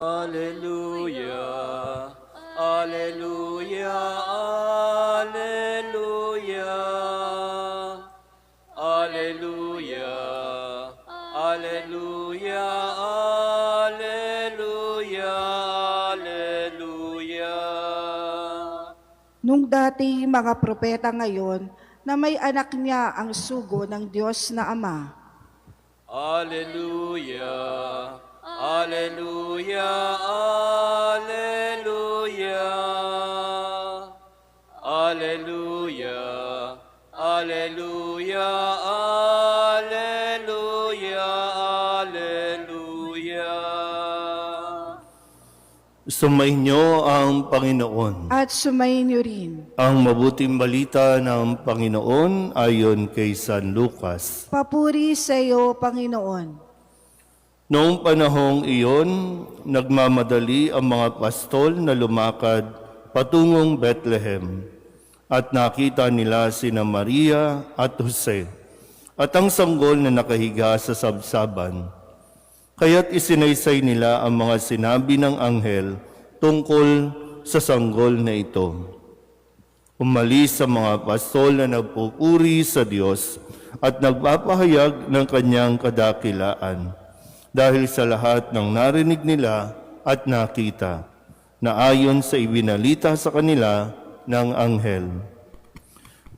Alleluia, Alleluia, Alleluia, Alleluia, Alleluia, Alleluia, Alleluia. Nung dati mga propeta ngayon na may anak niya ang sugo ng Diyos na Ama. Alleluia, Alleluia, Alleluia, Alleluia, Alleluia, Alleluia, Alleluia. Sumainyo ang Panginoon. At sumayin niyo rin. Ang mabuting balita ng Panginoon ayon kay San Lucas. Papuri sa iyo, Panginoon. Noong panahong iyon, nagmamadali ang mga pastol na lumakad patungong Bethlehem at nakita nila sina Maria at Jose at ang sanggol na nakahiga sa sabsaban. Kaya't isinaysay nila ang mga sinabi ng anghel tungkol sa sanggol na ito. Umalis sa mga pastol na nagpupuri sa Diyos at nagpapahayag ng kanyang kadakilaan dahil sa lahat ng narinig nila at nakita na ayon sa ibinalita sa kanila ng anghel.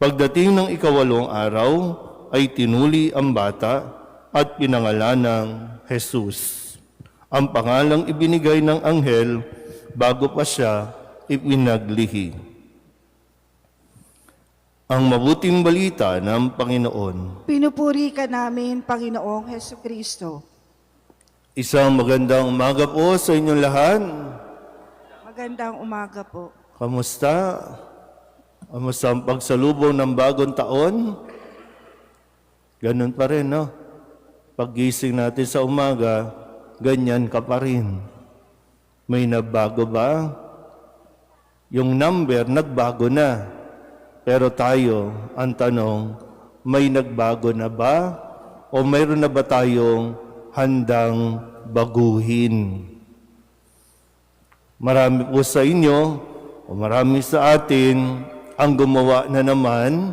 Pagdating ng ikawalong araw ay tinuli ang bata at pinangalan ng Jesus. Ang pangalang ibinigay ng anghel bago pa siya ipinaglihi. Ang mabuting balita ng Panginoon. Pinupuri ka namin, Panginoong Hesukristo. Isang magandang umaga po sa inyong lahat. Magandang umaga po. Kamusta? Kamusta ang pagsalubong ng bagong taon? Ganun pa rin, no? Paggising natin sa umaga, ganyan ka pa rin. May nagbago ba? Yung number, nagbago na. Pero tayo, ang tanong, may nagbago na ba? O mayroon na ba tayong handang baguhin? Marami po sa inyo, o marami sa atin, ang gumawa na naman,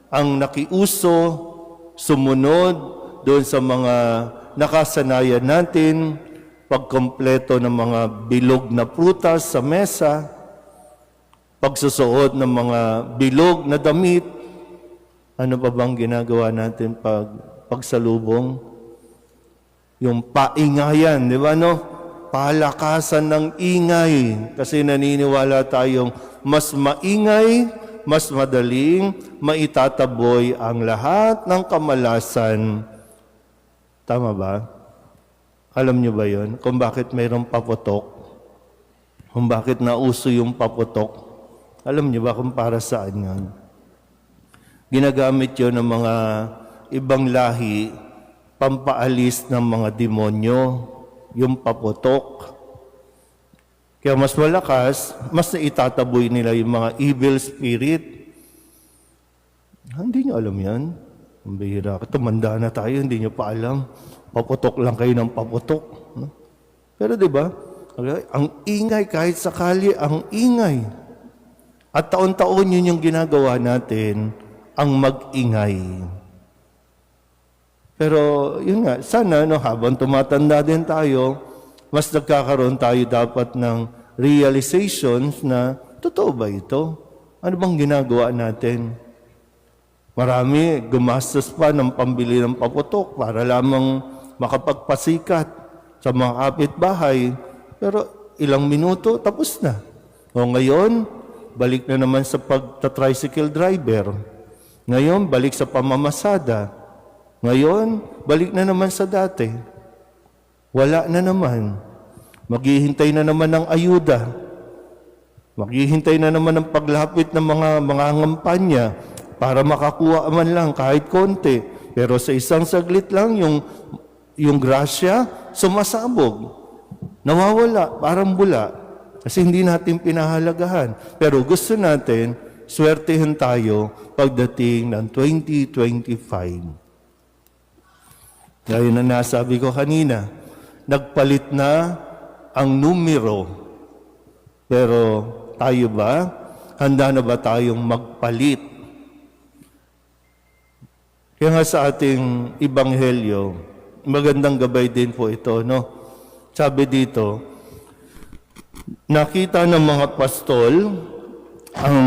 ang nakiuso, sumunod doon sa mga nakasanayan natin, pagkompleto ng mga bilog na prutas sa mesa, pagsusuot ng mga bilog na damit. Ano pa bang ginagawa natin pagsalubong? Yung paingayan, di ba, no? Palakasan ng ingay. Kasi naniniwala tayong mas maingay, mas madaling maitataboy ang lahat ng kamalasan. Tama ba? Alam niyo ba yon? Kung bakit mayroong paputok? Kung bakit nauso yung paputok? Alam niyo ba kung para saan yan? Ginagamit yun ng mga ibang lahi, pampaalis ng mga demonyo, yung paputok. Kaya mas malakas, mas naitataboy nila yung mga evil spirit. Hindi niyo alam yan. Ang bihira. Tumanda na tayo, hindi nyo pa alam. Paputok lang kayo ng paputok. Pero di ba? Ang ingay, kahit sakali, ang ingay. At taon-taon yun yung ginagawa natin, ang mag-ingay. Pero yun nga, sana habang tumatanda din tayo, mas nagkakaroon tayo dapat ng realizations na, totoo ba ito? Ano bang ginagawa natin? Marami gumastos pa ng pambili ng paputok para lamang makapagpasikat sa mga kapitbahay. Pero ilang minuto, tapos na. O ngayon, balik na naman sa pagta-tricycle driver. Ngayon, balik sa pamamasada. Ngayon, balik na naman sa dati. Wala na naman. Maghihintay na naman ng ayuda. Maghihintay na naman ng paglapit ng mga ngampanya para makakuha man lang kahit konti. Pero sa isang saglit lang, yung grasya, sumasabog. Nawawala, parang bula. Kasi hindi natin pinahalagahan. Pero gusto natin, swertehin tayo pagdating ng 2025. Gaya na nasabi ko kanina, nagpalit na ang numero. Pero tayo ba? Handa na ba tayong magpalit? Kaya nga sa ating Ebanghelyo, magandang gabay din po ito, no? Sabi dito, nakita ng mga pastol ang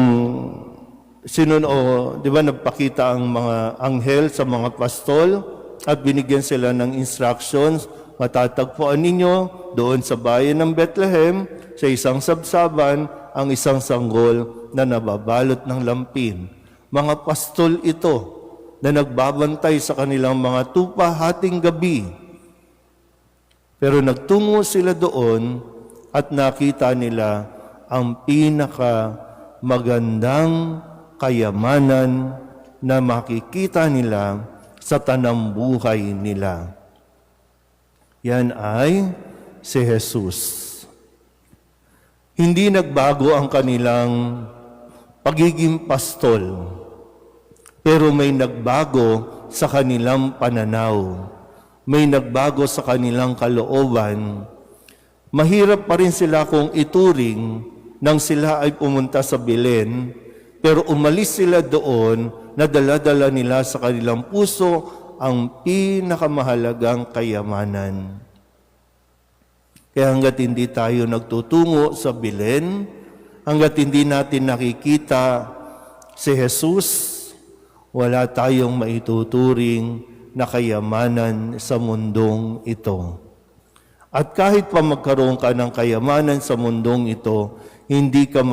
di ba nagpakita ang mga anghel sa mga pastol at binigyan sila ng instructions, matatagpuan ninyo doon sa bayan ng Bethlehem sa isang sabsaban ang isang sanggol na nababalot ng lampin. Mga pastol ito na nagbabantay sa kanilang mga tupa hating gabi. Pero nagtungo sila doon at nakita nila ang magandang kayamanan na makikita nila sa tanambuhay nila. Yan ay si Jesus. Hindi nagbago ang kanilang pagiging pastol, pero may nagbago sa kanilang pananaw. May nagbago sa kanilang kalooban. Mahirap pa rin sila kung ituring nang sila ay pumunta sa Belen, pero umalis sila doon na dala-dala nila sa kanilang puso ang pinakamahalagang kayamanan. Kaya hanggat hindi tayo nagtutungo sa Belen, hanggat hindi natin nakikita si Jesus, wala tayong maituturing na kayamanan sa mundong ito. At kahit pa magkaroon ka ng kayamanan sa mundong ito, hindi ka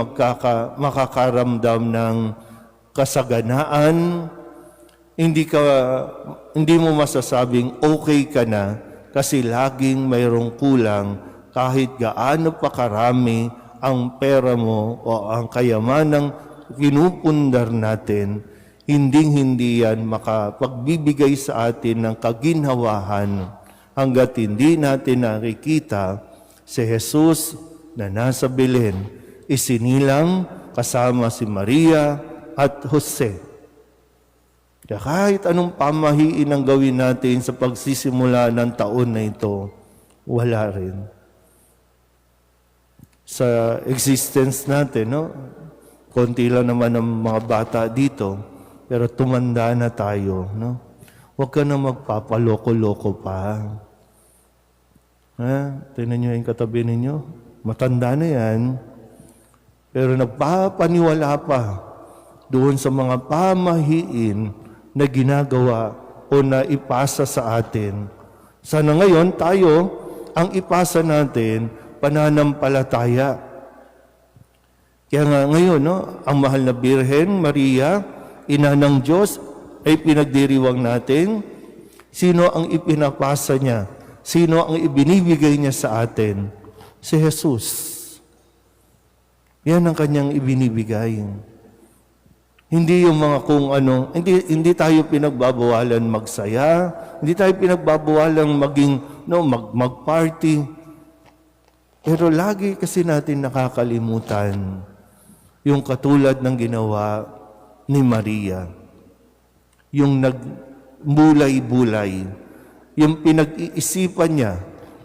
makakaramdam ng kasaganaan, hindi mo masasabing okay ka na kasi laging mayroong kulang kahit gaano pa karami ang pera mo o ang kayamanang pinupundar natin, hindi yan makapagbibigay sa atin ng kaginhawahan hanggat hindi natin nakikita si Jesus na nasa Belen, isinilang kasama si Maria at Jose. Kaya kahit anong pamahiin ang gawin natin sa pagsisimula ng taon na ito, wala rin. Sa existence natin, no? Konti lang naman ang mga bata dito, pero tumanda na tayo, no? Huwag ka na magpapaloko-loko pa. Tingnan nyo yung katabi ninyo. Matanda na yan. Pero nagpapaniwala pa doon sa mga pamahiin na ginagawa o na ipasa sa atin. Sana ngayon tayo, ang ipasa natin, pananampalataya. Kaya nga ngayon, no, ang mahal na Birhen, Maria, ina ng Diyos, ay pinagdiriwang natin. Sino ang ipinapasa niya? Sino ang ibinibigay niya sa atin? Si Jesus. Yan ang kanyang ibinibigay. Hindi yung mga kung ano, hindi tayo pinagbabawalan magsaya, hindi tayo pinagbabawalan mag-party. Pero lagi kasi natin nakakalimutan yung katulad ng ginawa ni Maria. Yung nagbulay-bulay, yung pinag-iisipan niya,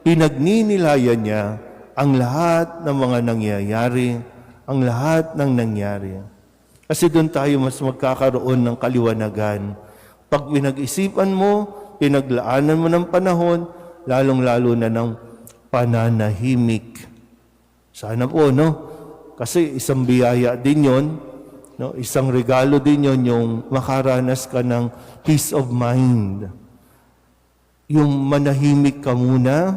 pinagninilayan niya ang lahat ng mga nangyayari, ang lahat ng nangyari. Kasi doon tayo mas magkakaroon ng kaliwanagan. Pag pinag-isipan mo, pinaglaanan mo ng panahon, lalong-lalo na ng pananahimik. Sana po, no? Kasi isang biyaya din yon, no? Isang regalo din yon yung makaranas ka ng peace of mind. Yung manahimik ka muna,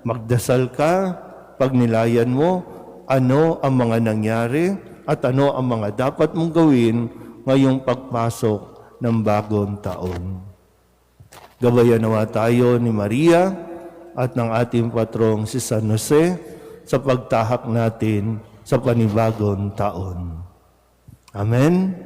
magdasal ka, pag nilayan mo, ano ang mga nangyari at ano ang mga dapat mong gawin ngayong pagpasok ng bagong taon. Gabayan nawa tayo ni Maria at ng ating patrong si San Jose sa pagtahak natin sa panibagong taon. Amen.